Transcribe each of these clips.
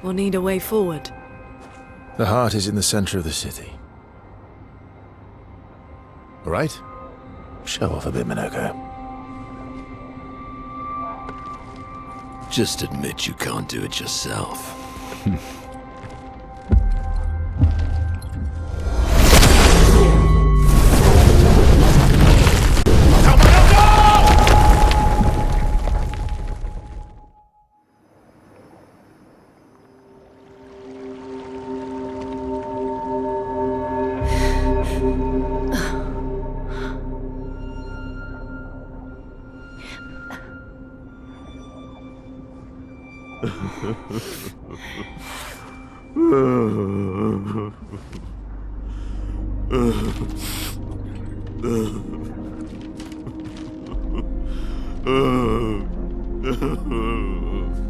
We'll need a way forward. The heart is in the center of the city. All right? Show off a bit, Minoko. Just admit you can't do it yourself.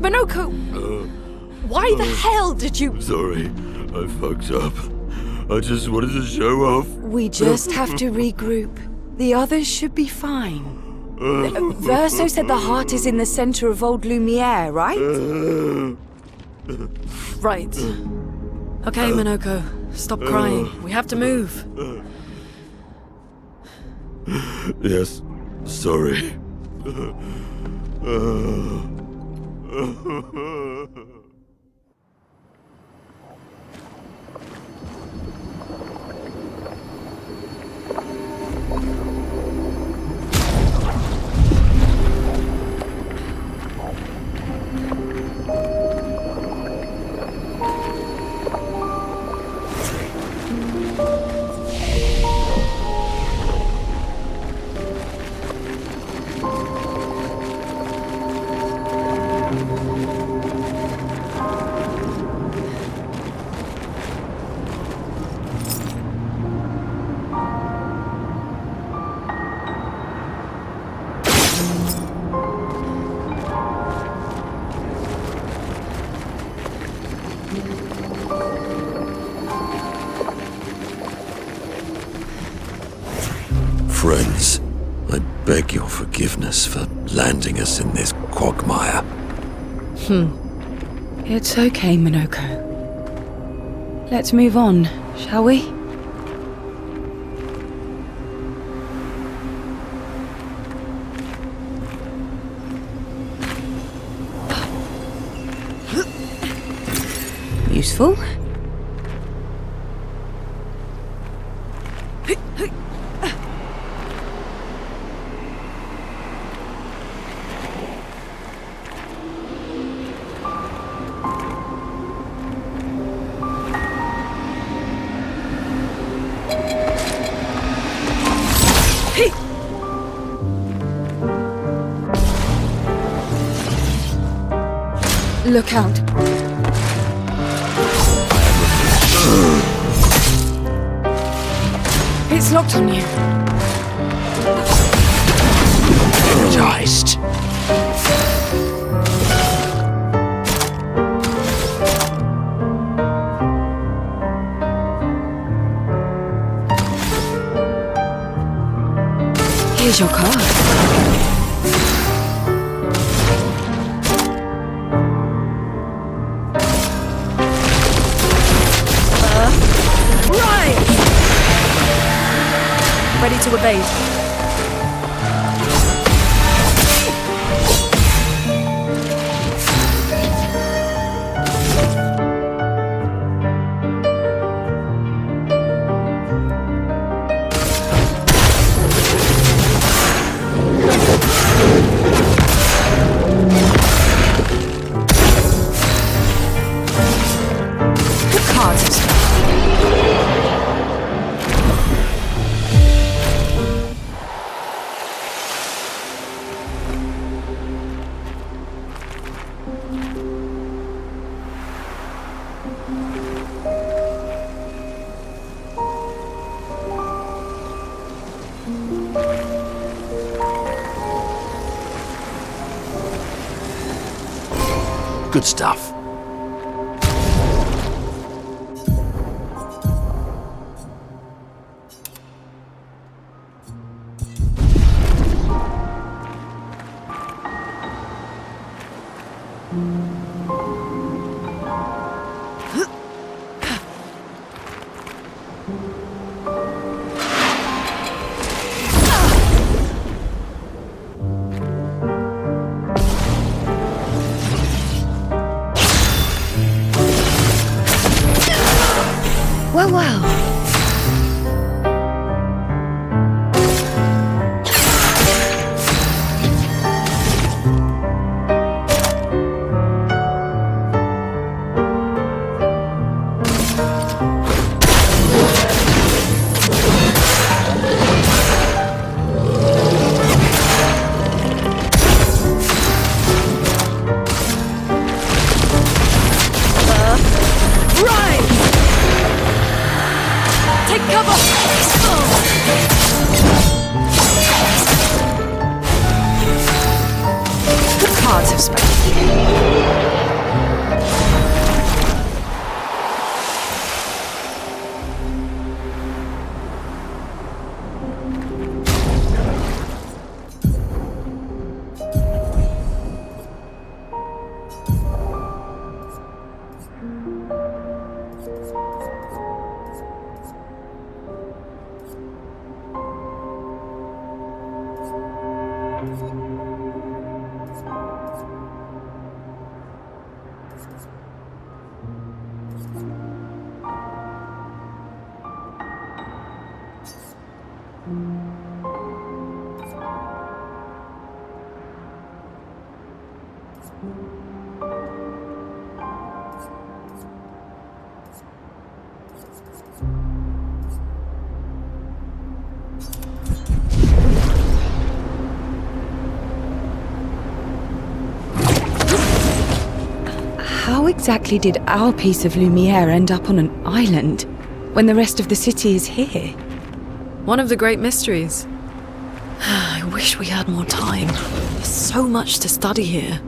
Minoko! Why the hell did you... Sorry, I fucked up. I just wanted to show off. We just have to regroup. The others should be fine. Verso said the heart is in the center of Old Lumiere, right? Right. Okay, Minoko. Stop crying. We have to move. Yes, sorry. Friends, I beg your forgiveness for landing us in this quagmire. It's okay, Minoko. Let's move on, shall we? Useful. Look out. It's locked on you. Energized. Here's your card. Ready to evade. The cards. Good stuff. Well, well. Cards have spoken. How exactly did our piece of Lumiere end up on an island when the rest of the city is here? One of the great mysteries. I wish we had more time. There's so much to study here.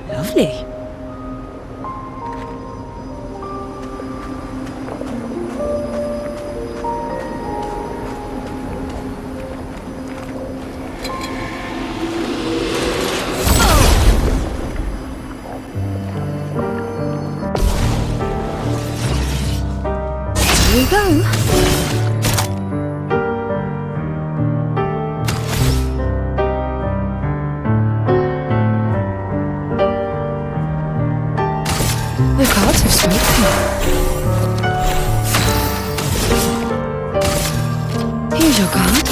Lovely. Here we go. The cards have spoken. Here's your card.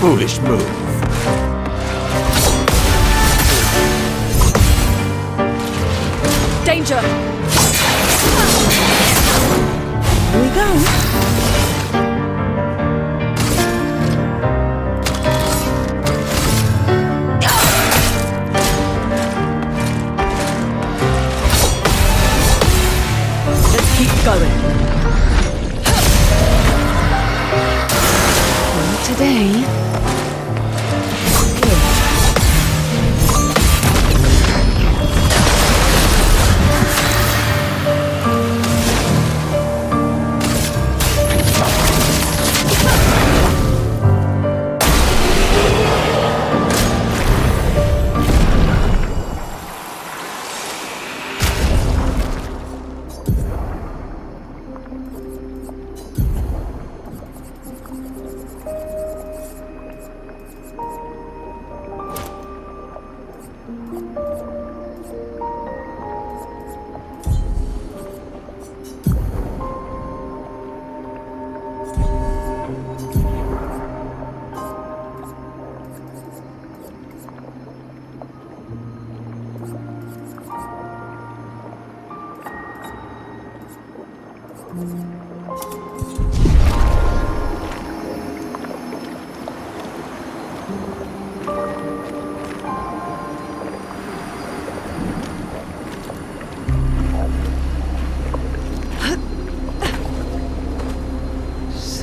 Foolish move. Danger! Here we go. Let's keep going. Not today.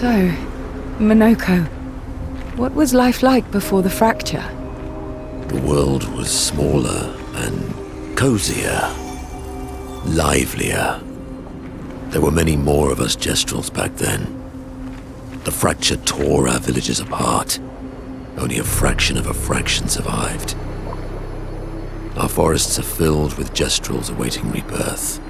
So, Minoko, what was life like before the fracture? The world was smaller and cozier, livelier. There were many more of us Gestrels back then. The fracture tore our villages apart. Only a fraction of a fraction survived. Our forests are filled with Gestrels awaiting rebirth.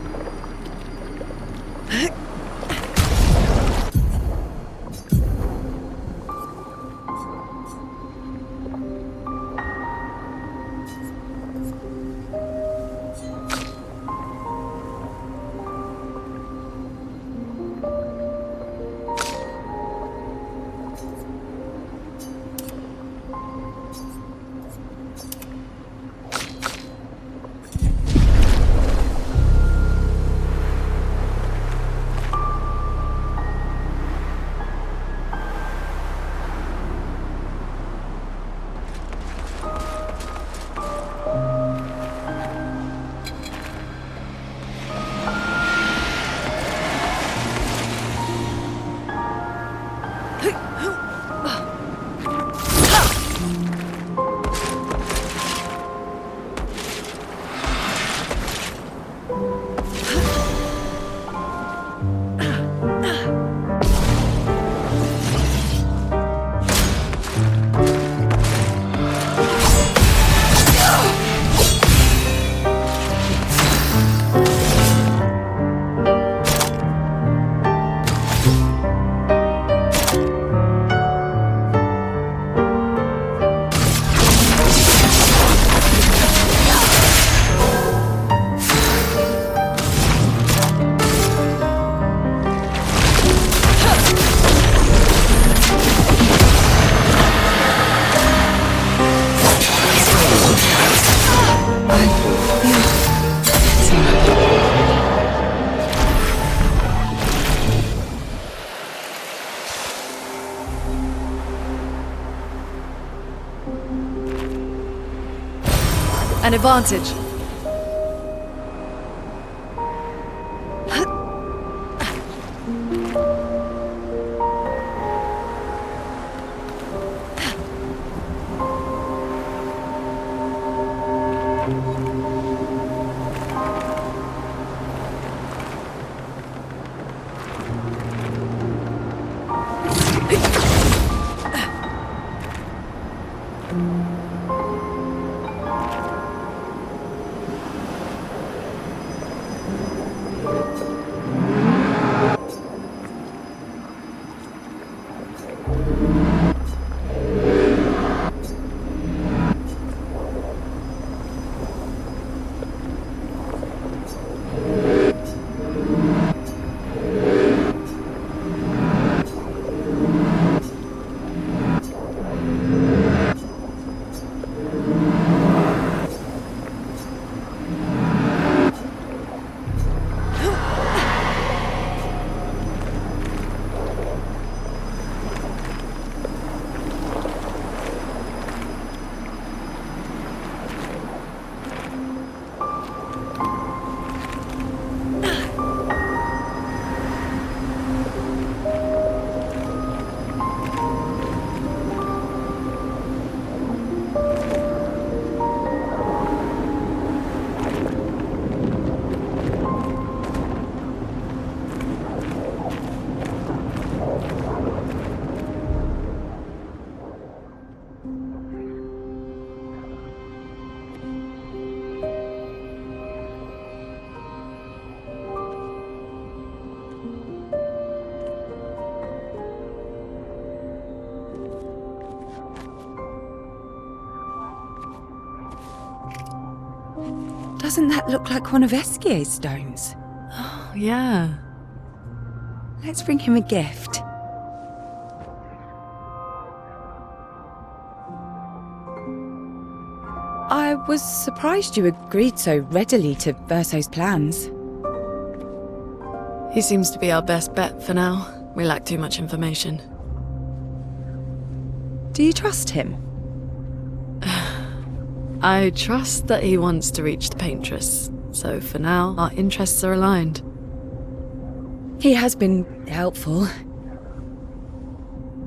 An advantage. Doesn't that look like one of Eskier's stones? Oh, yeah. Let's bring him a gift. I was surprised you agreed so readily to Verso's plans. He seems to be our best bet for now. We lack too much information. Do you trust him? I trust that he wants to reach the Paintress, so for now, our interests are aligned. He has been helpful.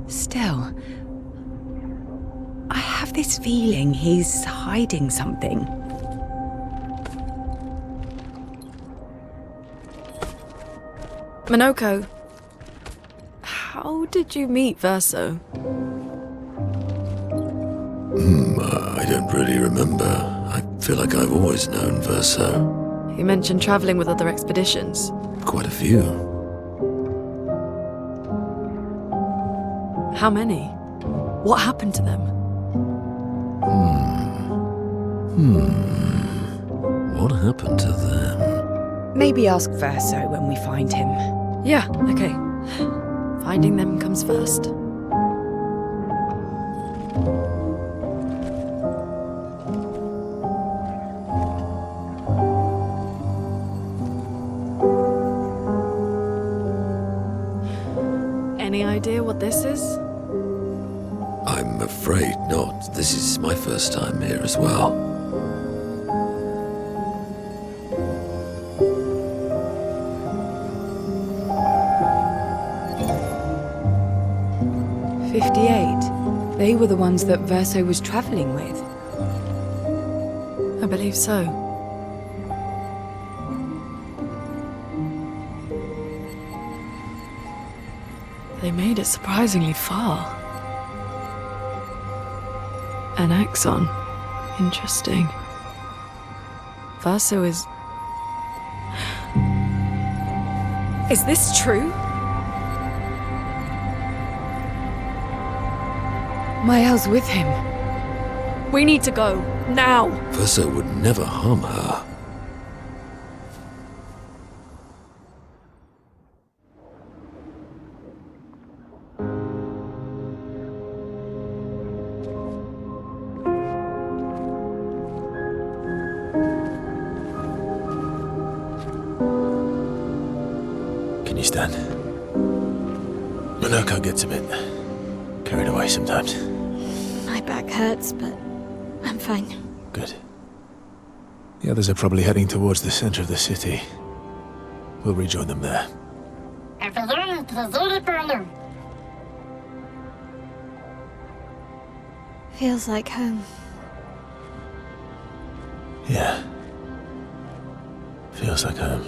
Still, I have this feeling he's hiding something. Minoko, how did you meet Verso? I don't really remember. I feel like I've always known Verso. You mentioned traveling with other expeditions. Quite a few. How many? What happened to them? What happened to them? Maybe ask Verso when we find him. Yeah, okay. Finding them comes first. Any idea what this is? I'm afraid not. This is my first time here as well. '58. They were the ones that Verso was traveling with. I believe so. They made it surprisingly far. An axon. Interesting. Verso is... Is this true? Mael's with him. We need to go. Now! Verso would never harm her. Can you stand? Minoko gets a bit carried away sometimes. My back hurts, but I'm fine. Good. The others are probably heading towards the center of the city. We'll rejoin them there. Feels like home. Yeah. Feels like home.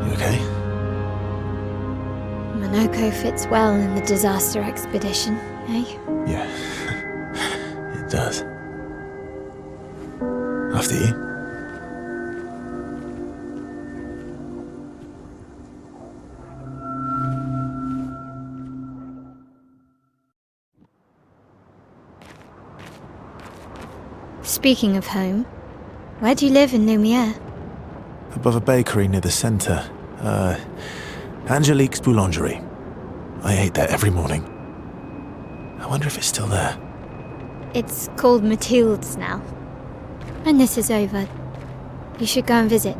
You okay? Minoko fits well in the disaster expedition, eh? Yeah. It does. After you. Speaking of home, where do you live in Lumiere? Above a bakery near the center. Angelique's Boulangerie. I ate there every morning. I wonder if it's still there. It's called Mathilde's now. When this is over, you should go and visit.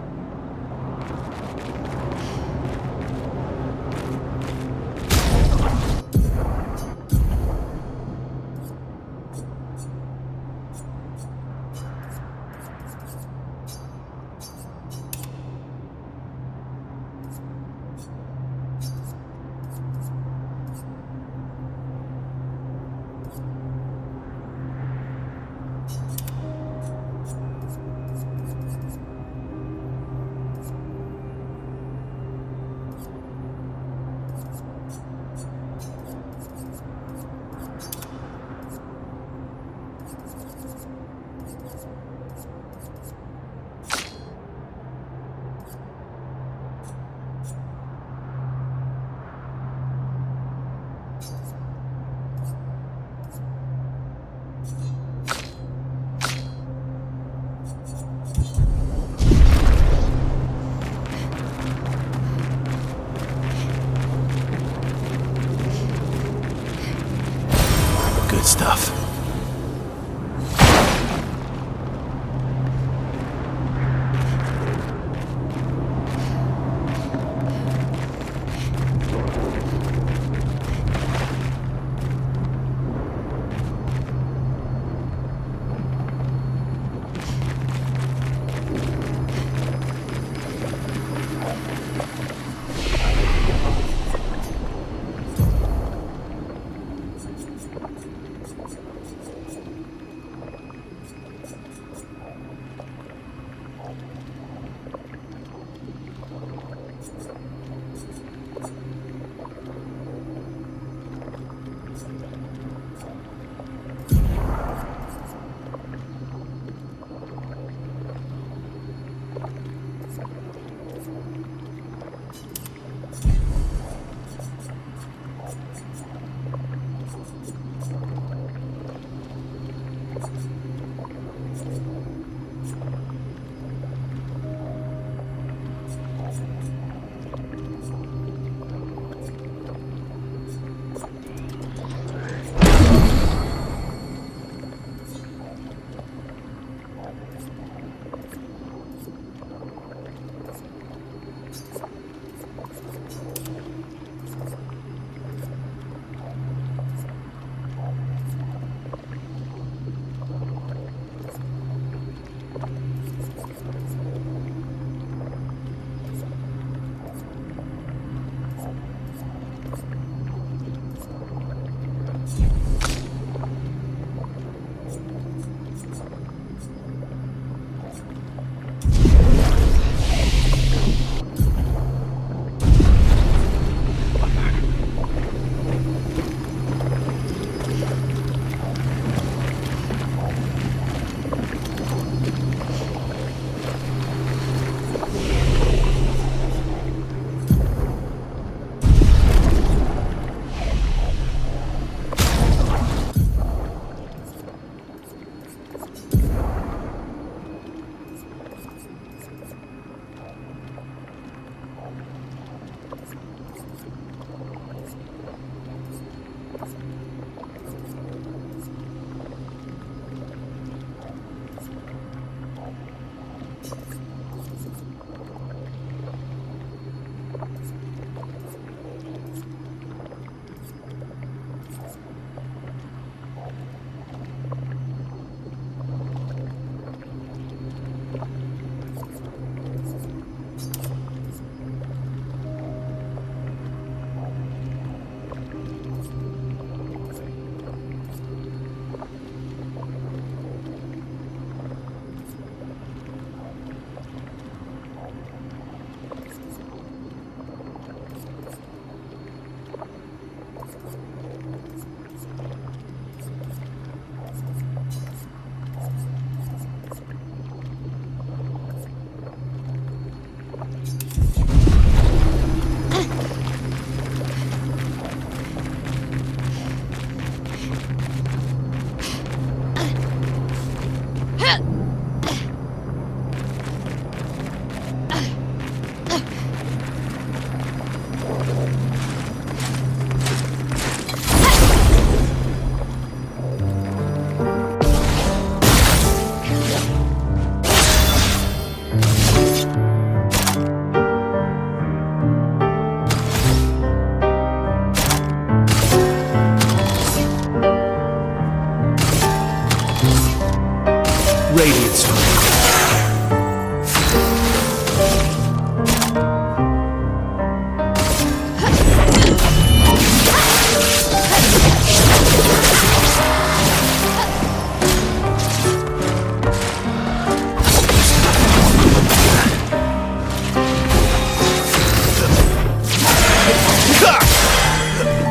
Good stuff.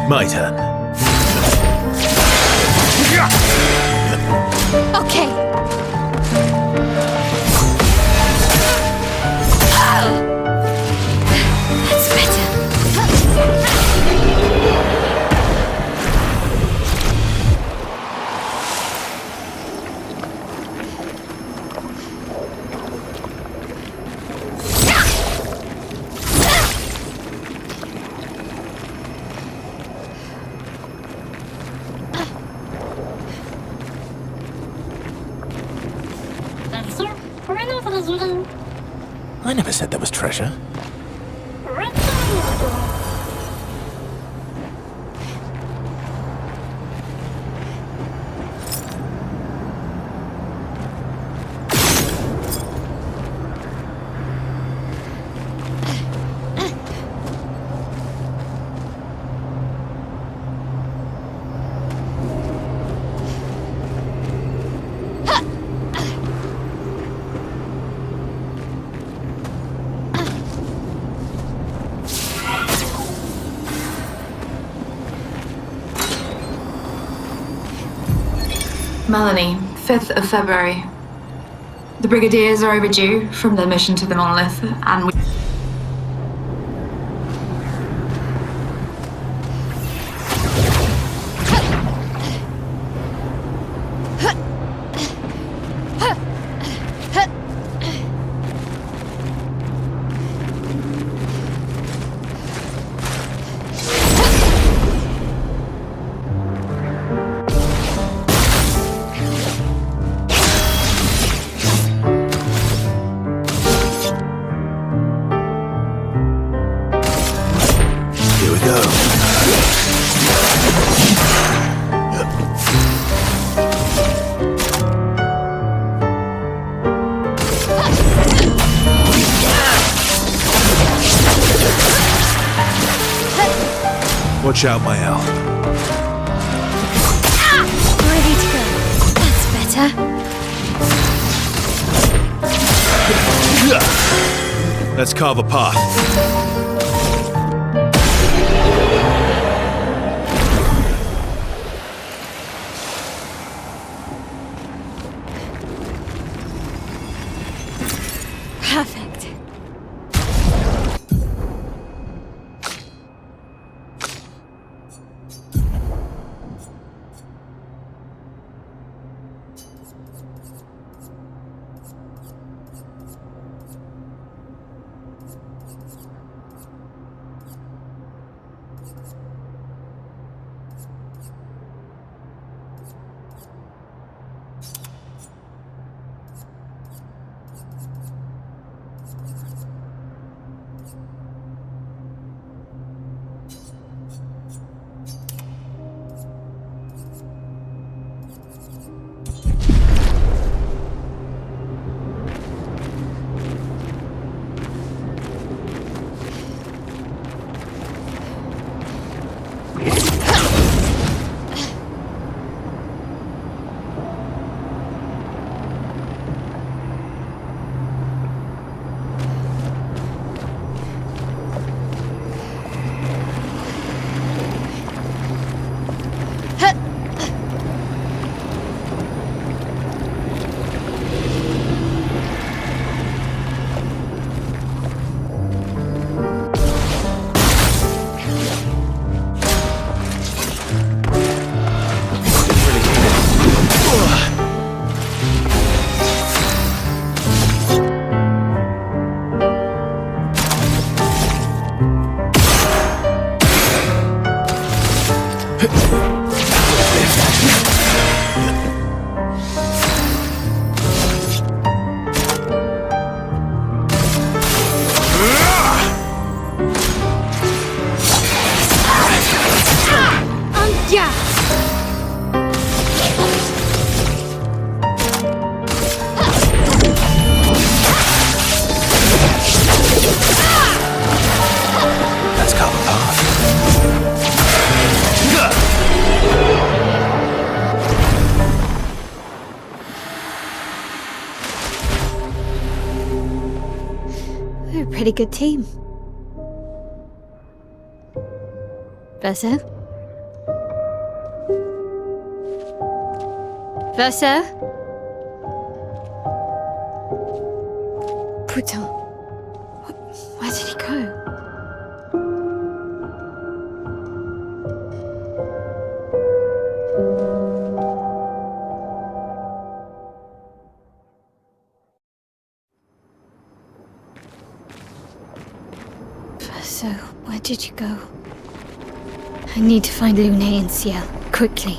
My turn. Okay. That's better. I never said there was treasure. Melanie, 5th of February. The Brigadiers are overdue from their mission to the Monolith, and we... Watch out, my owl. Ready to go. That's better. Let's carve a path. Perfect. Let's carve a path. We're a pretty good team. Verso? Verso? Putain. Where did he go? Verso, where did you go? I need to find Lune and Ciel, quickly.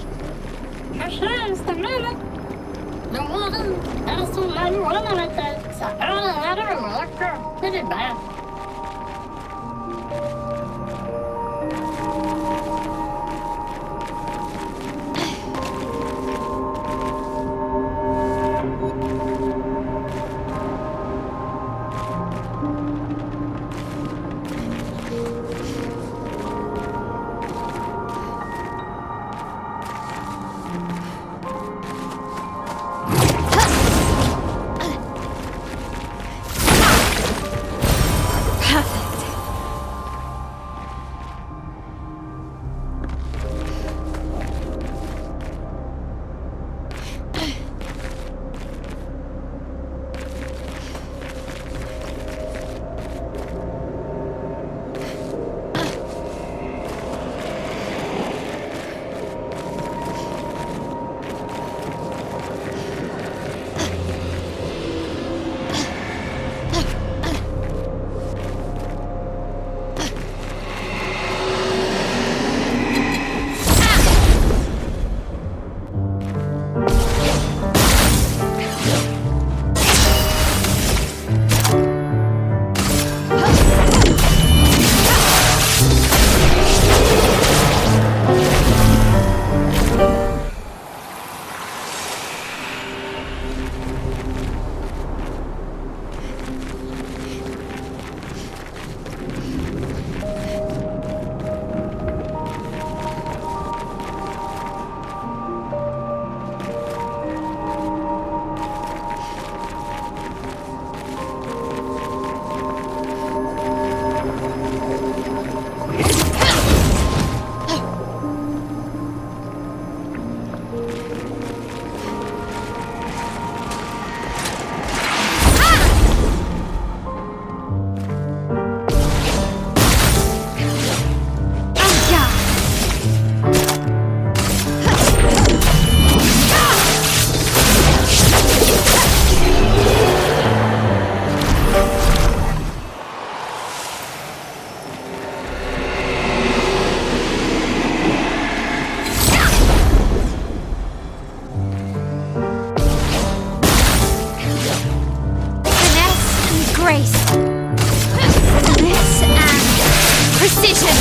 Precision!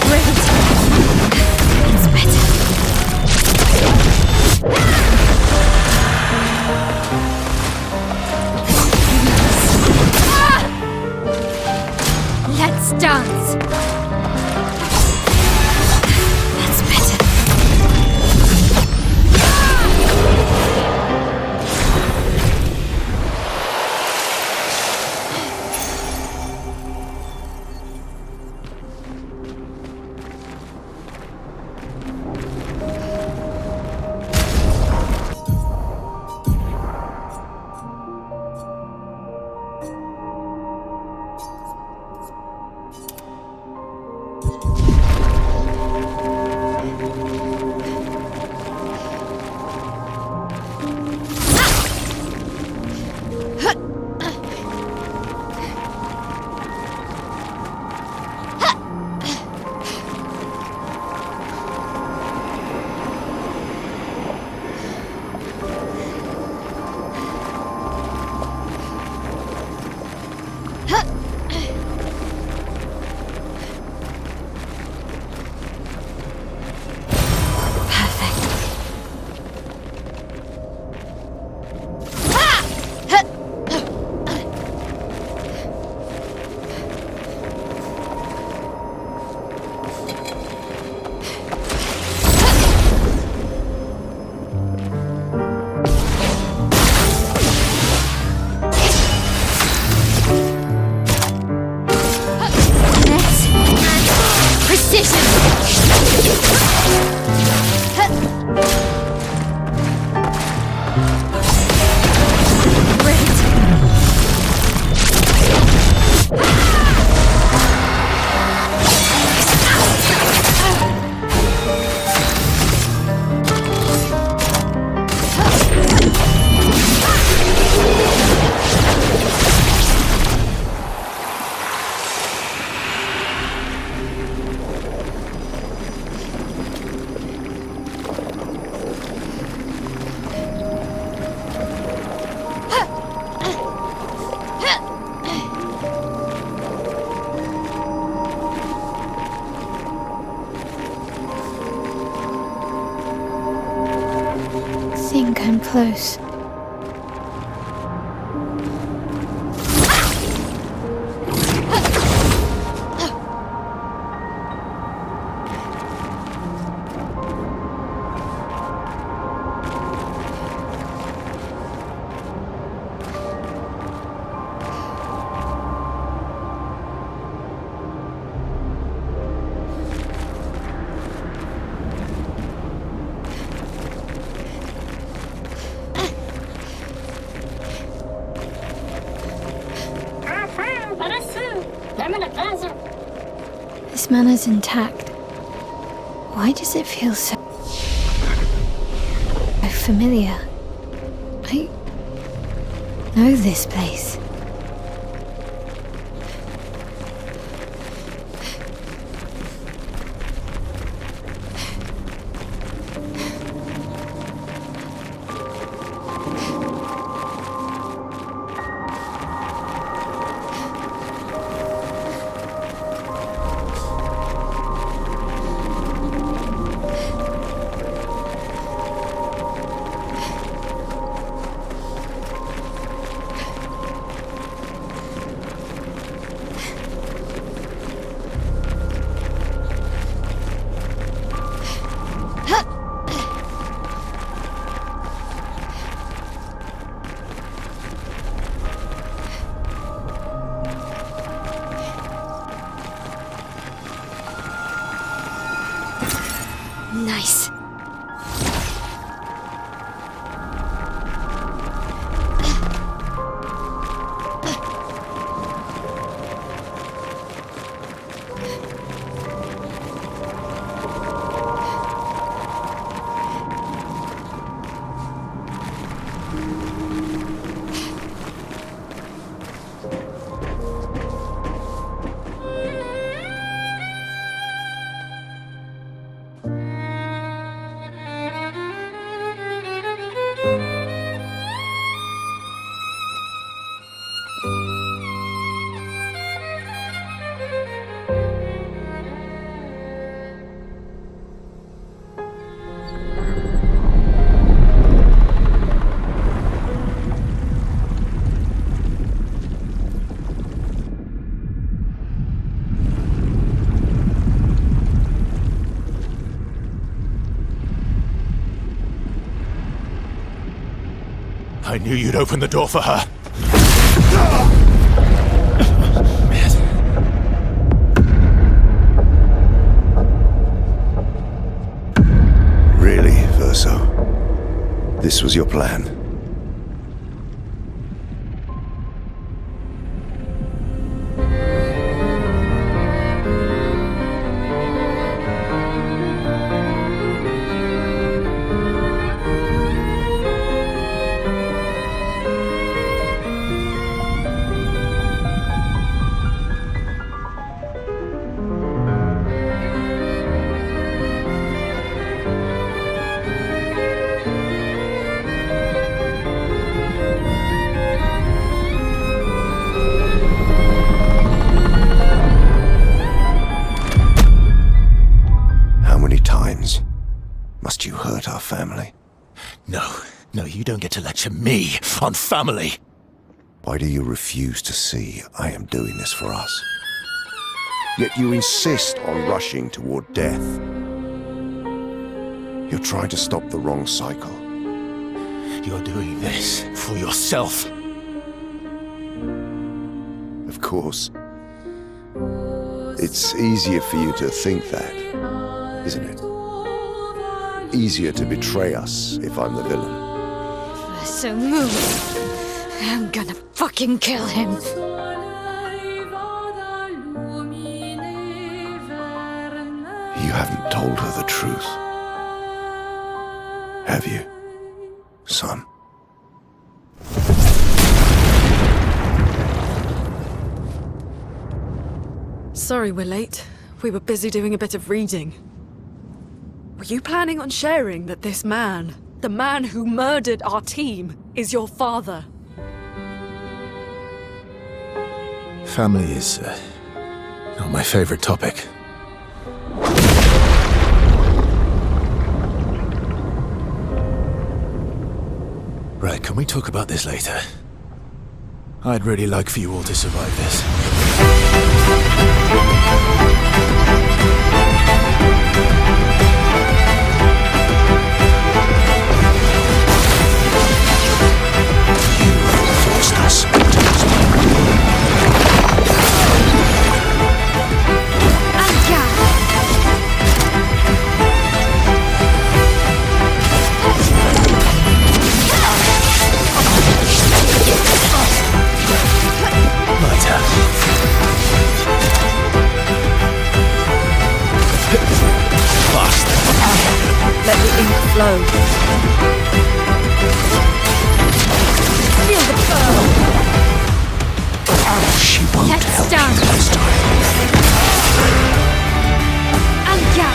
Great! It's better. Let's dance! That's better. Think I'm close. This manner's intact. Why does it feel so familiar? I know this place. Nice. I knew you'd open the door for her. Really, Verso? This was your plan? Must you hurt our family? No, you don't get to lecture me on family. Why do you refuse to see I am doing this for us? Yet you insist on rushing toward death. You're trying to stop the wrong cycle. You're doing this for yourself. Of course. It's easier for you to think that, isn't it? Easier to betray us if I'm the villain. So move. I'm gonna fucking kill him. You haven't told her the truth, have you, son? Sorry we're late. We were busy doing a bit of reading. Were you planning on sharing that this man, the man who murdered our team, is your father? Family is not my favorite topic. Right, can we talk about this later? I'd really like for you all to survive this. Let the ink flow. Feel the burn. She won't Let's help start. you this time. Anka!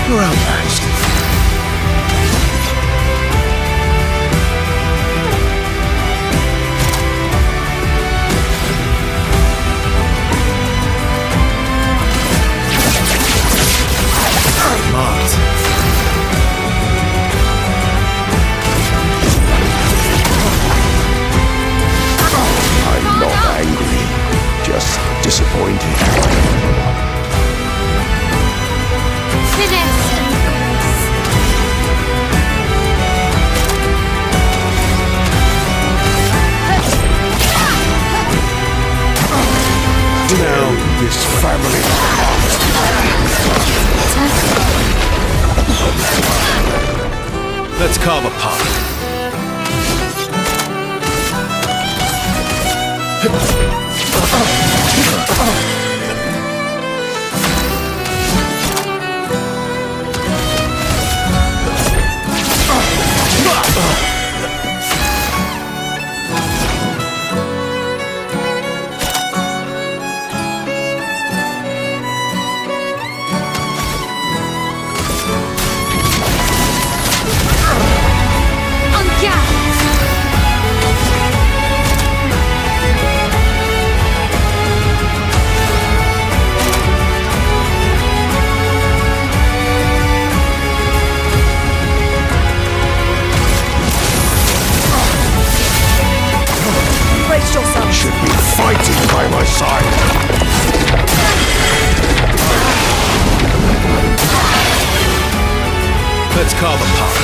You're outmatched. Marked. I'm not angry, just disappointed. Now this family. Let's carve a path. carve apart.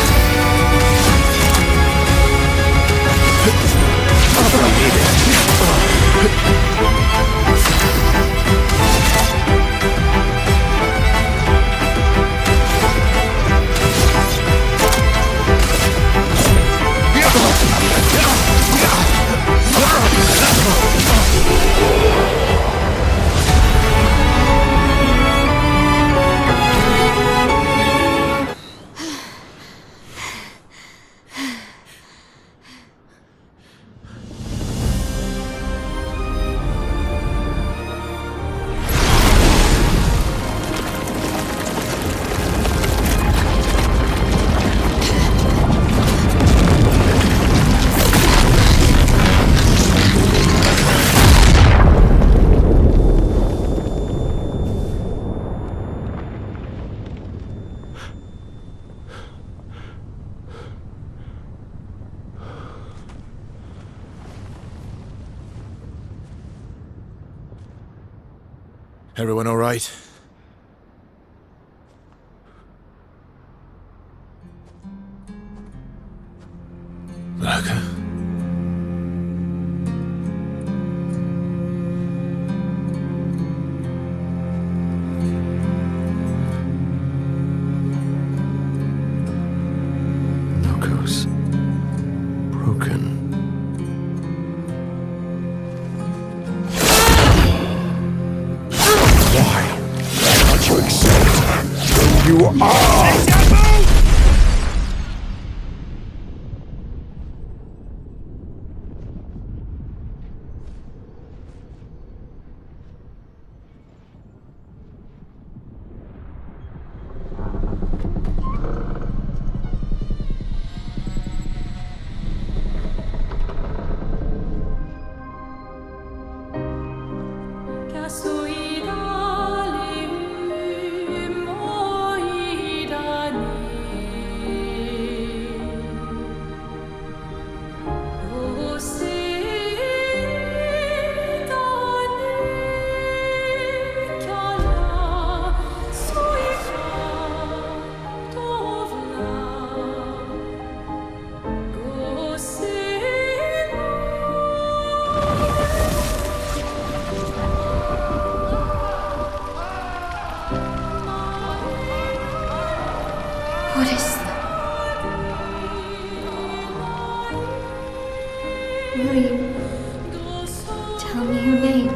Everyone all right? Okay. Knuckles. Broken. Can't you accept who you are? What is that? Will you tell me your name?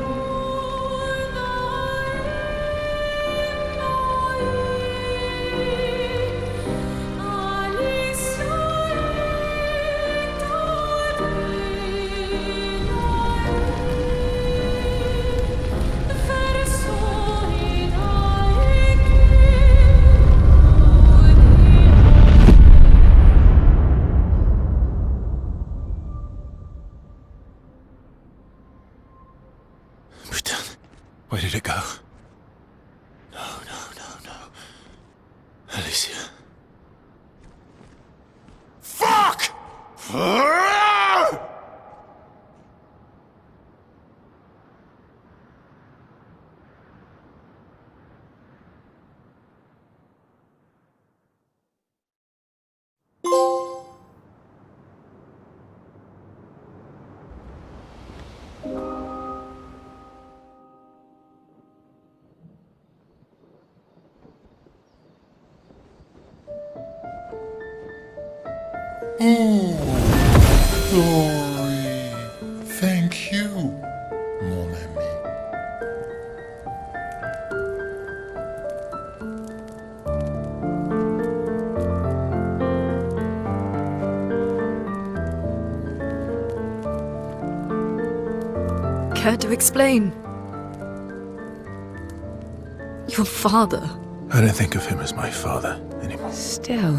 Where did it go? No. Alicia. Fuck! Glory. Thank you, mon ami. Care to explain? Your father. I don't think of him as my father anymore. Still,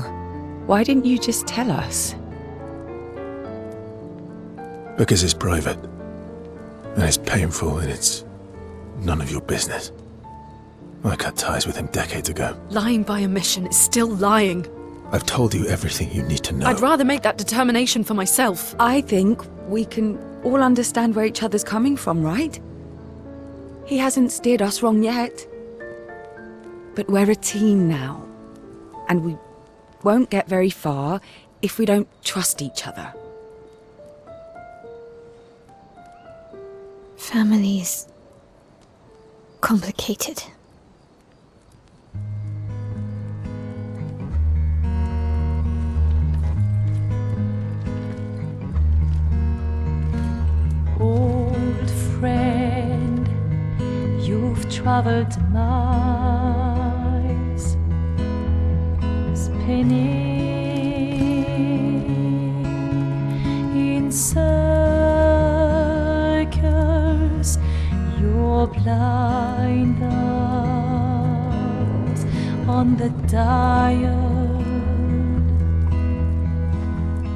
why didn't you just tell us? Because it's private. And it's painful and it's none of your business. I cut ties with him decades ago. Lying by omission is still lying. I've told you everything you need to know. I'd rather make that determination for myself. I think we can all understand where each other's coming from, right? He hasn't steered us wrong yet. But we're a team now. And we won't get very far if we don't trust each other. Family's complicated. Old friend, you've traveled miles, spinning in circles, your blind eyes on the dial,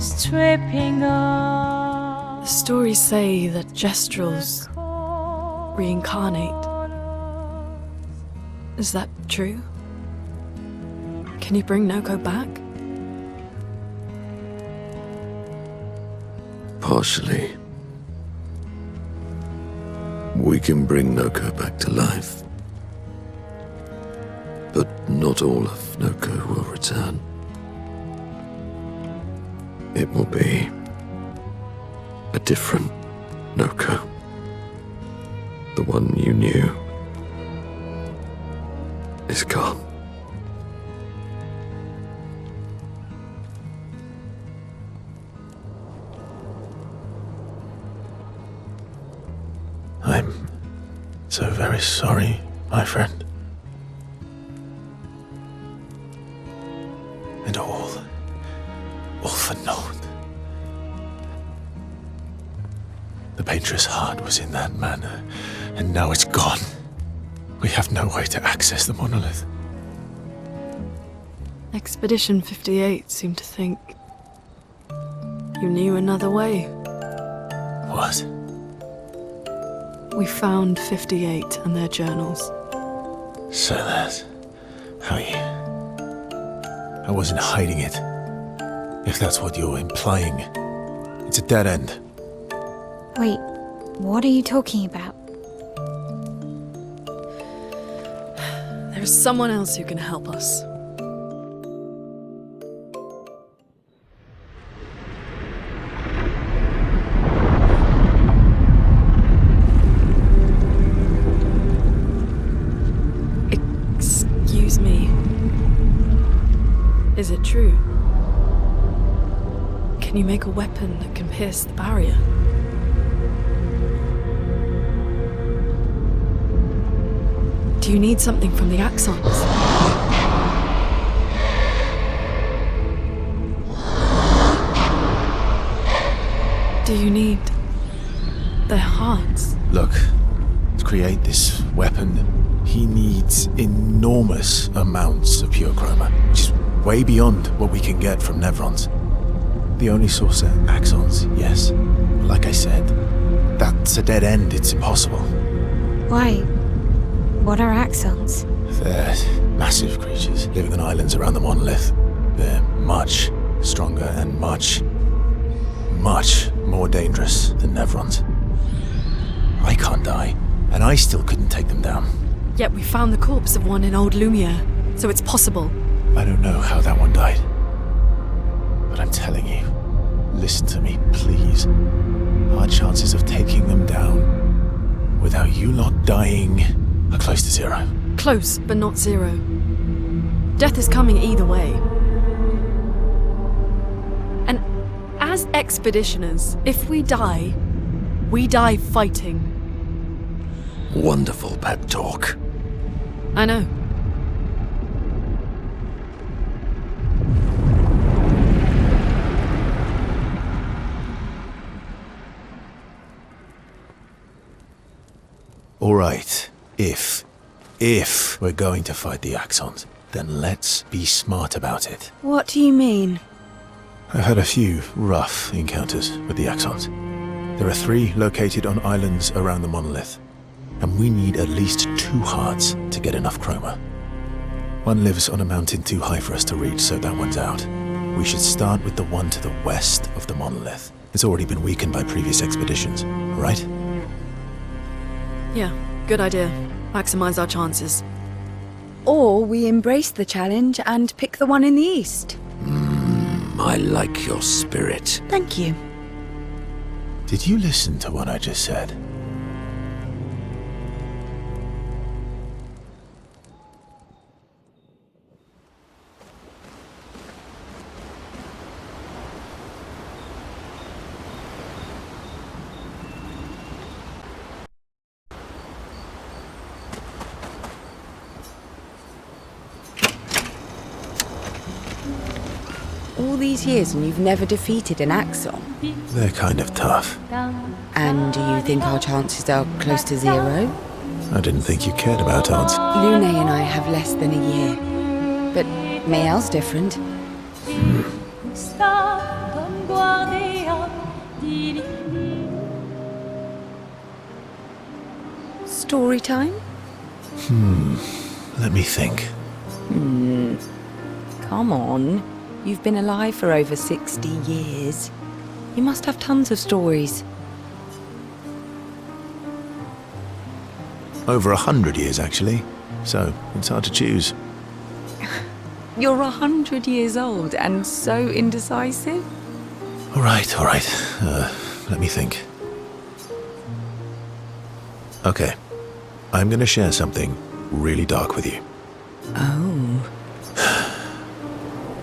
stripping off. The stories say that Gestrels reincarnate. Is that true? Can you bring Noko back? Partially. We can bring Noko back to life. But not all of Noko will return. It will be a different Noko. The one you knew is gone. I'm so very sorry, my friend. And all for naught. The painter's heart was in that manor, and now it's gone. We have no way to access the monolith. Expedition 58 seemed to think you knew another way. What? We found 58 and their journals. So that's how you... I wasn't hiding it. If that's what you're implying. It's a dead end. Wait, what are you talking about? There is someone else who can help us. Excuse me. Is it true? Can you make a weapon that can pierce the barrier? Do you need something from the Axons? Do you need their hearts? Look, to create this weapon, he needs enormous amounts of pure chroma, which is way beyond what we can get from Nevrons. The only source are Axons, yes. Like I said, that's a dead end, it's impossible. Why? What are Axons? They're massive creatures living on islands around the monolith. They're much stronger and much more dangerous than Nevrons. I can't die, and I still couldn't take them down. Yet we found the corpse of one in Old Lumiere, so it's possible. I don't know how that one died. But I'm telling you, listen to me, please. Our chances of taking them down without you lot dying are close to zero. Close, but not zero. Death is coming either way. And as expeditioners, if we die fighting. Wonderful pep talk. I know. All right, if we're going to fight the Axons, then let's be smart about it. What do you mean? I've had a few rough encounters with the Axons. There are 3 located on islands around the monolith, and we need at least 2 hearts to get enough chroma. One lives on a mountain too high for us to reach, so that one's out. We should start with the one to the west of the monolith. It's already been weakened by previous expeditions, right? Yeah, good idea. Maximize our chances. Or we embrace the challenge and pick the one in the east. I like your spirit. Thank you. Did you listen to what I just said? All these years and you've never defeated an Axon? They're kind of tough. And do you think our chances are close to 0? I didn't think you cared about odds. Lune and I have less than a year. But Mayel's different. Story time? Let me think. Come on. You've been alive for over 60 years. You must have tons of stories. Over 100 years, actually. So, it's hard to choose. You're 100 years old and so indecisive? All right. Let me think. Okay. I'm gonna share something really dark with you. Oh.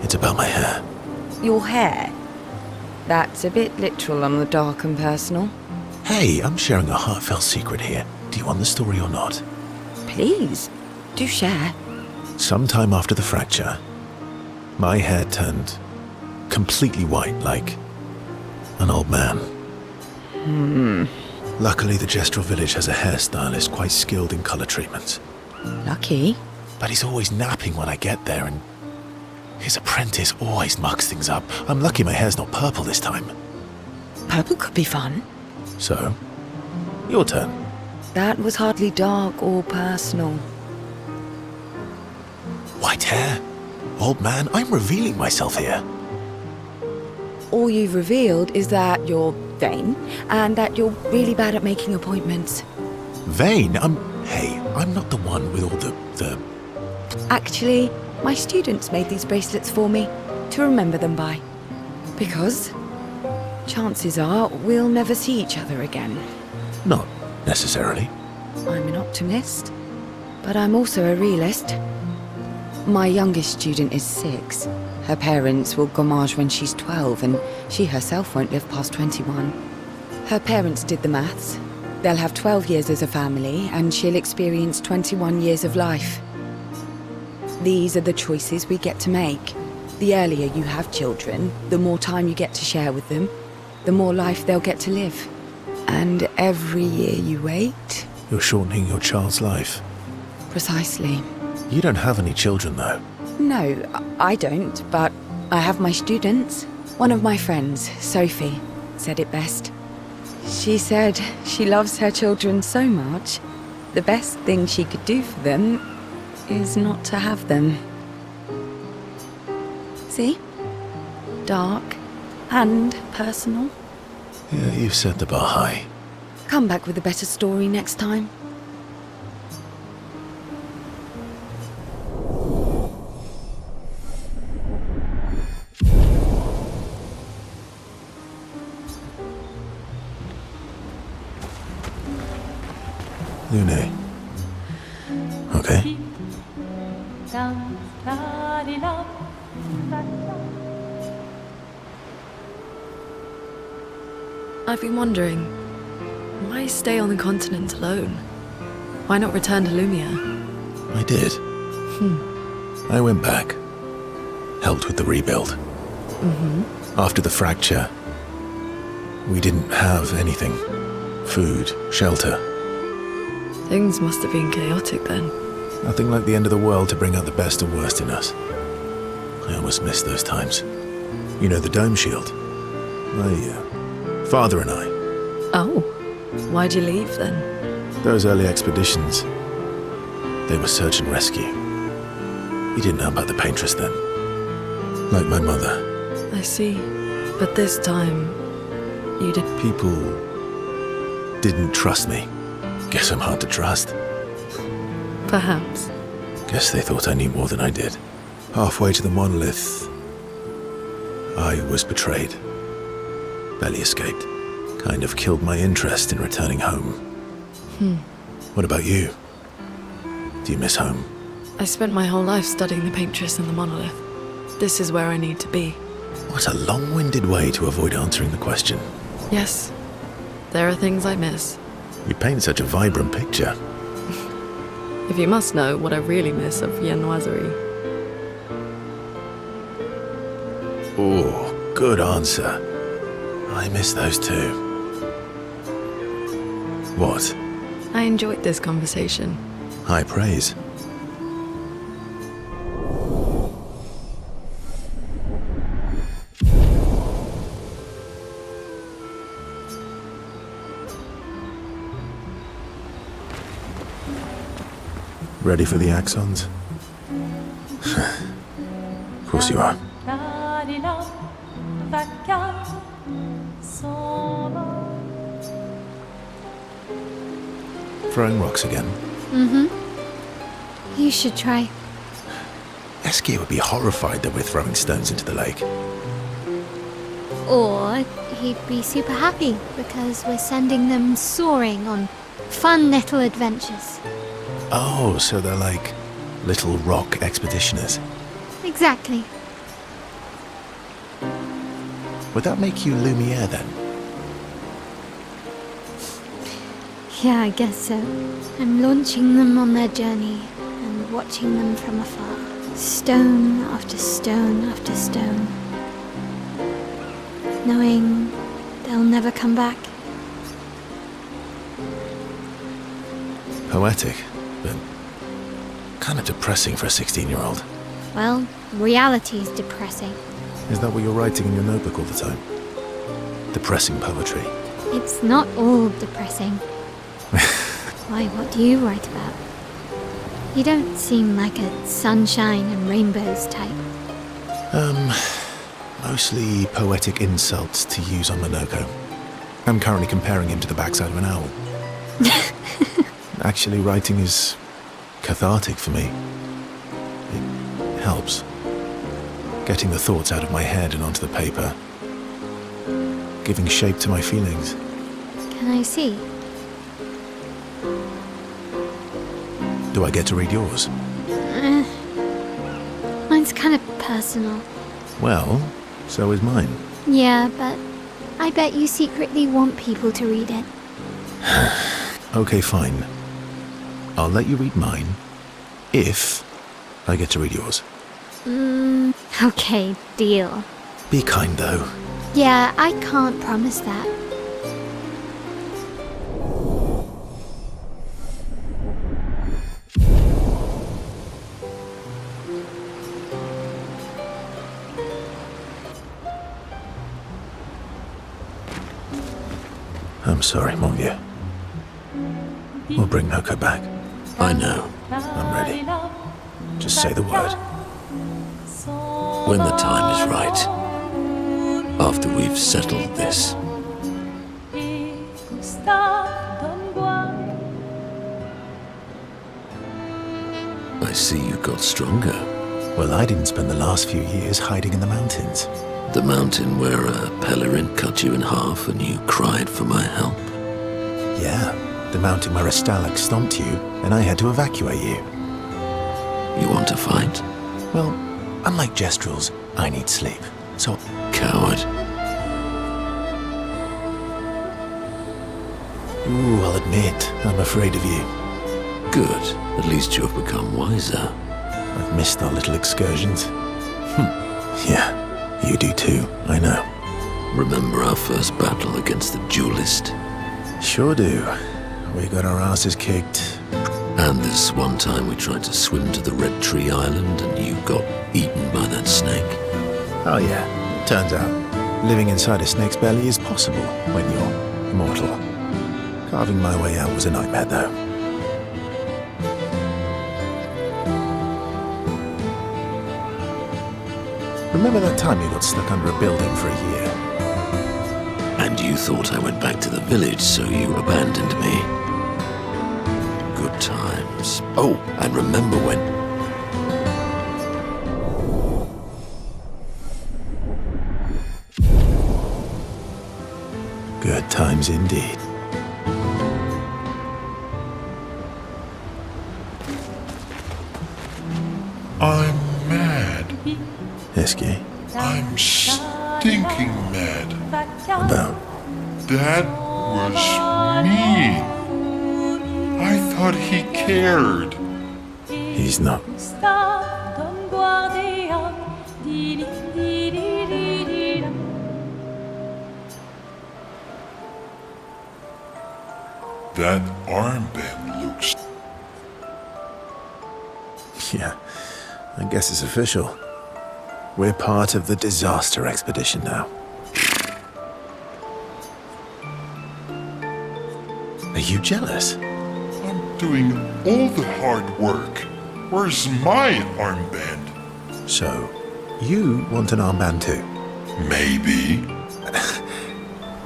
It's about my hair. Your hair? That's a bit literal on the dark and personal. Hey, I'm sharing a heartfelt secret here. Do you want the story or not? Please, do share. Sometime after the fracture, my hair turned completely white, like an old man. Luckily, the Gestural village has a hairstylist quite skilled in color treatments. Lucky. But he's always napping when I get there, and his apprentice always mucks things up. I'm lucky my hair's not purple this time. Purple could be fun. So, your turn. That was hardly dark or personal. White hair? Old man, I'm revealing myself here. All you've revealed is that you're vain and that you're really bad at making appointments. Vain? Hey, I'm not the one with all the... Actually, my students made these bracelets for me to remember them by. Because chances are we'll never see each other again. Not necessarily. I'm an optimist, but I'm also a realist. My youngest student is 6. Her parents will gommage when she's 12, and she herself won't live past 21. Her parents did the maths. They'll have 12 years as a family, and she'll experience 21 years of life. These are the choices we get to make. The earlier you have children, the more time you get to share with them, the more life they'll get to live. And every year you wait... You're shortening your child's life. Precisely. You don't have any children, though. No, I don't, but I have my students. One of my friends, Sophie, said it best. She said she loves her children so much, the best thing she could do for them is not to have them. See? Dark and personal. Yeah, you've set the bar high. Come back with a better story next time. Lune. Okay. I've been wondering, why stay on the continent alone? Why not return to Lumia? I did. I went back. Helped with the rebuild. After the fracture, we didn't have anything. Food, shelter. Things must have been chaotic then. Nothing like the end of the world to bring out the best and worst in us. I almost missed those times. You know, the dome shield. My father and I. Oh, why'd you leave then? Those early expeditions, they were search and rescue. You didn't know about the paintress then. Like my mother. I see. But this time, you did... People didn't trust me. Guess I'm hard to trust. Perhaps. Guess they thought I knew more than I did. Halfway to the monolith, I was betrayed. Barely escaped. Kind of killed my interest in returning home. What about you? Do you miss home? I spent my whole life studying the paintress and the monolith. This is where I need to be. What a long-winded way to avoid answering the question. Yes, there are things I miss. You paint such a vibrant picture. If you must know what I really miss of viennoiserie. Oh, good answer. I miss those too. What? I enjoyed this conversation. High praise. Ready for the axons? Of course you are. Throwing rocks again? You should try. Eskia would be horrified that we're throwing stones into the lake. Or he'd be super happy because we're sending them soaring on fun little adventures. Oh, so they're like little rock expeditioners. Exactly. Would that make you Lumiere then? Yeah, I guess so. I'm launching them on their journey and watching them from afar. Stone after stone after stone. Knowing they'll never come back. Poetic, but kind of depressing for a 16-year-old. Well, reality's depressing. Is that what you're writing in your notebook all the time? Depressing poetry. It's not all depressing. Why, what do you write about? You don't seem like a sunshine and rainbows type. Mostly poetic insults to use on Monoko. I'm currently comparing him to the backside of an owl. Actually, writing is cathartic for me. It helps. Getting the thoughts out of my head and onto the paper. Giving shape to my feelings. Can I see? Do I get to read yours? Mine's kind of personal. Well, so is mine. Yeah, but I bet you secretly want people to read it. Okay, fine. I'll let you read mine, if I get to read yours. Okay, deal. Be kind, though. Yeah, I can't promise that. I'm sorry, mon vieux. We'll bring Noko back. I know. I'm ready. Just say the word. When the time is right. After we've settled this. I see you got stronger. Well, I didn't spend the last few years hiding in the mountains. The mountain where a pelerin cut you in half and you cried for my help. Yeah, the mountain where a stalag stomped you and I had to evacuate you. You want to fight? Well, unlike Gestrels, I need sleep, so... Coward. Ooh, I'll admit, I'm afraid of you. Good. At least you have become wiser. I've missed our little excursions. Yeah, you do too, I know. Remember our first battle against the duelist? Sure do. We got our asses kicked. And this one time we tried to swim to the Red Tree Island and you got eaten by that snake. Oh yeah, turns out living inside a snake's belly is possible when you're immortal. Carving my way out was a nightmare though. Remember that time you got stuck under a building for a year? And you thought I went back to the village, so you abandoned me. Good times. Oh, and remember when... Good times indeed. I'm mad. Eski, I'm stinking mad. about? That was mean. I thought he cared. He's not. That armband looks... Yeah, I guess it's official. We're part of the disaster expedition now. Are you jealous? I'm doing all the hard work. Where's my armband? So, you want an armband too? Maybe.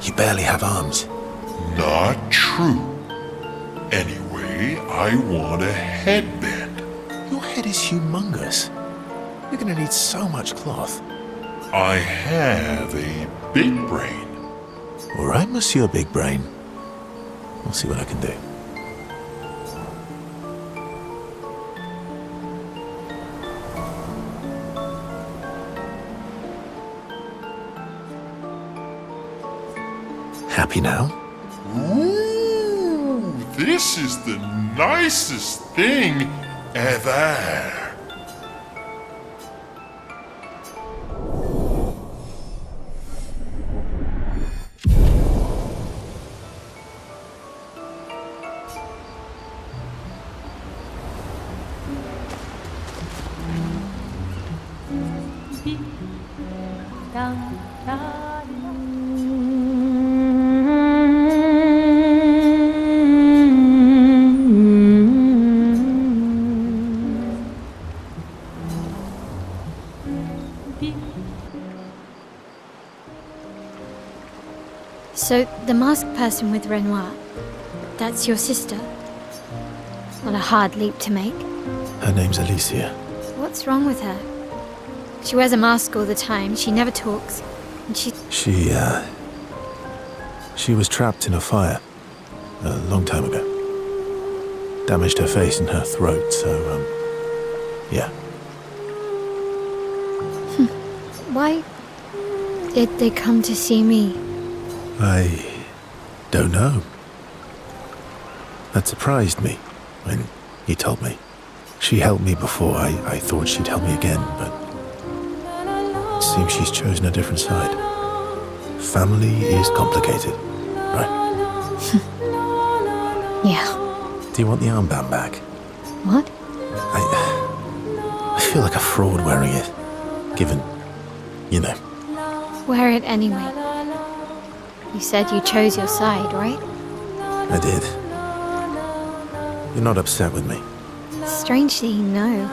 You barely have arms. Not true. Anyway, I want a headband. Your head is humongous. You're gonna need so much cloth. I have a big brain. All right, Monsieur Big Brain. I'll see what I can do. Happy now? Ooh, this is the nicest thing ever. So, the masked person with Renoir, that's your sister? What a hard leap to make. Her name's Alicia. What's wrong with her? She wears a mask all the time, she never talks, and she She was trapped in a fire a long time ago. Damaged her face and her throat, so, yeah. Why did they come to see me? I don't know. That surprised me when he told me. She helped me before. I thought she'd help me again, but it seems she's chosen a different side. Family is complicated, right? Yeah. Do you want the armband back? What? I feel like a fraud wearing it, given, you know. Wear it anyway. You said you chose your side, right? I did. You're not upset with me. Strangely, no.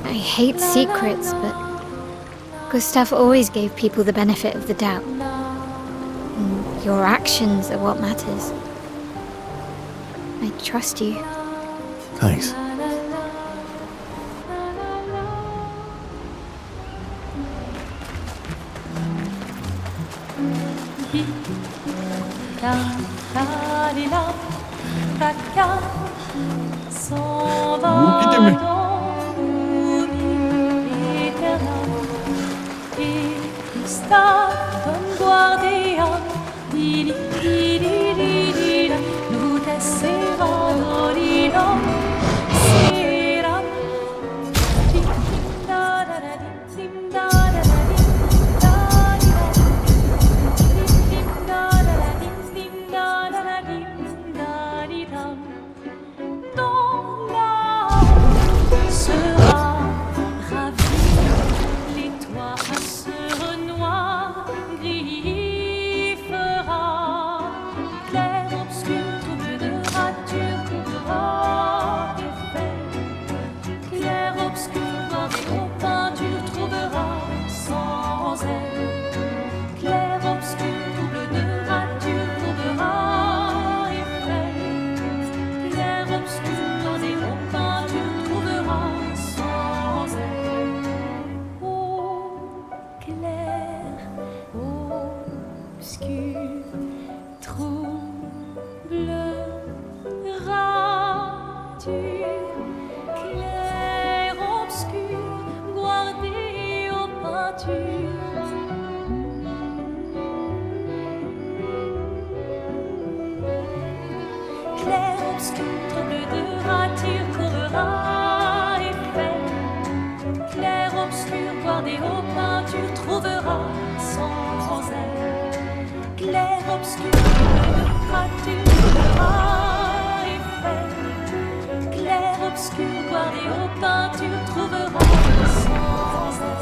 I hate secrets, but Gustav always gave people the benefit of the doubt. And your actions are what matters. I trust you. Thanks. clair-obscur, guardé aux peintures. Clair-obscur, trouble de rature, courera effet. Clair-obscur, guardé aux peintures, trouvera sans aile. Clair-obscur, trouble de rature, courera effet. Clair-obscur, guardé aux peintures, trouvera sans aile.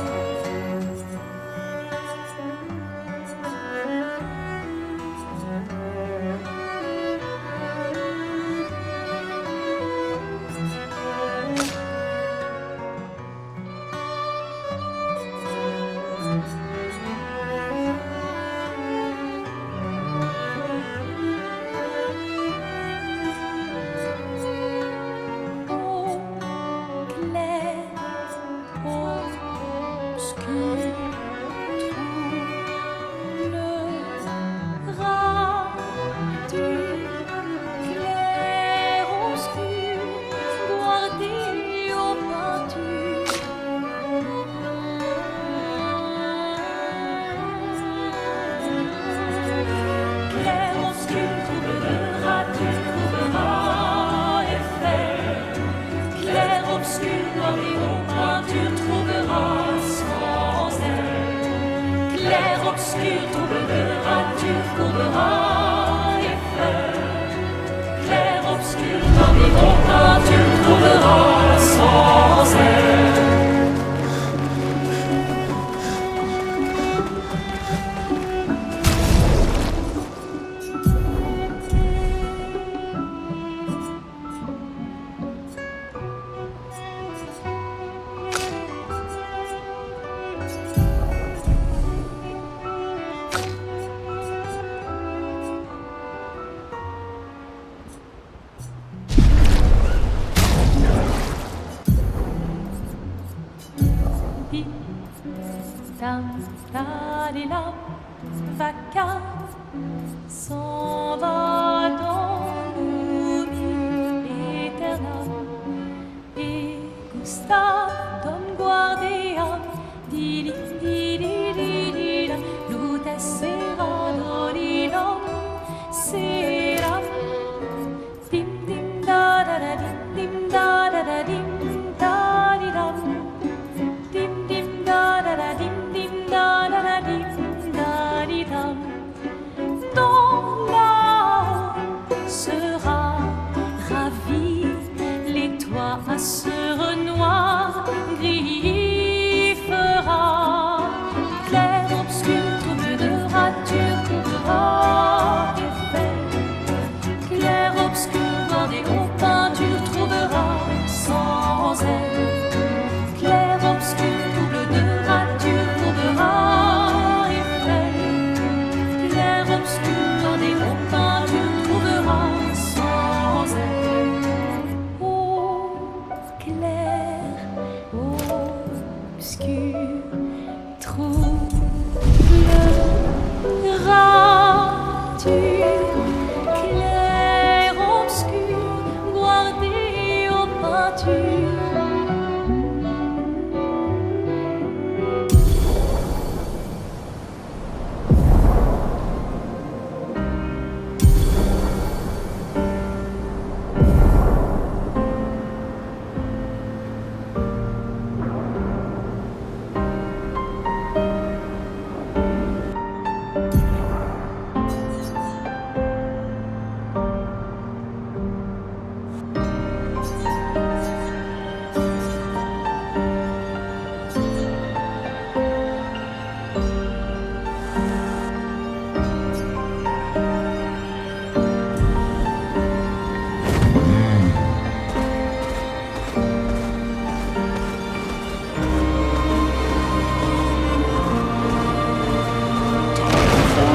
Clair-obscur, trouble de rature, courbera effet. Clair-obscur, guardé aux peintures, trouvera sans aile. Dam-da-di-lam, vaca s'en va dans l'oubli éternel. Et Gustave, Dom guardian, di-di-di-di-di-di-da, lutes serano-di-dom, seram. Dim-dim-da-da-da-dim, dim-da-da-da-dim, da-di-dam. Dim-dim-da-da-da-dim, dim-da-da-da-dim, ton âme sera ravie, les toits à sœur noir griffera. Clair-obscur, trouble de rature, couvrera effet. Clair-obscur, guardé aux peintures, trouvera sans aile. Clair-obscur, trouble de rature, couvrera effet. Clair-obscur, guardé aux peintures, trouvera sans aile. Oh, clair-obscur, trouble rature. Clair-obscur, guardé aux peintures.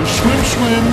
Swim, swim.